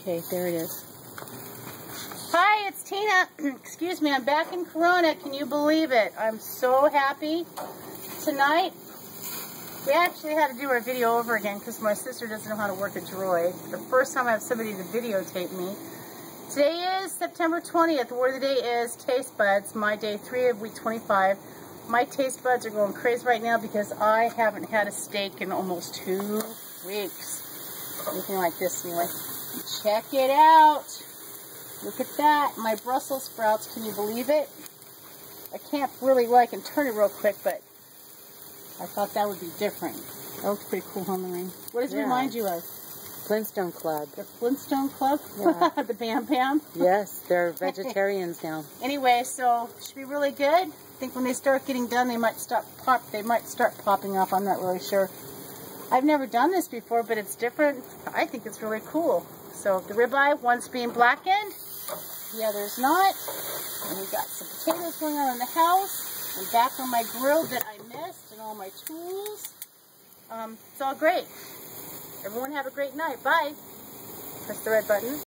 Okay, there it is. Hi, it's Tina. Excuse me, I'm back in Corona. Can you believe it? I'm so happy. Tonight, we actually had to do our video over again because my sister doesn't know how to work a droid. The first time I have somebody to videotape me. Today is September 20th. The word of the day is taste buds. My day 3 of week 25. My taste buds are going crazy right now because I haven't had a steak in almost 2 weeks. Anything like this anyway. Check it out. Look at that. My Brussels sprouts. Can you believe it? I can't really, well, I can turn it real quick, but I thought that would be different. That looks pretty cool on the ring. What does it remind you of? Flintstone Club. The Flintstone Club? Yeah. The Bam Bam? Yes, they're vegetarians now. Anyway, so it should be really good. I think when they start getting done, they might start popping off. I'm not really sure. I've never done this before, but it's different. I think it's really cool. So the ribeye, one's being blackened, the other's not. And we got some potatoes going on in the house. And back on my grill that I missed and all my tools. It's all great. Everyone have a great night. Bye. Press the red button.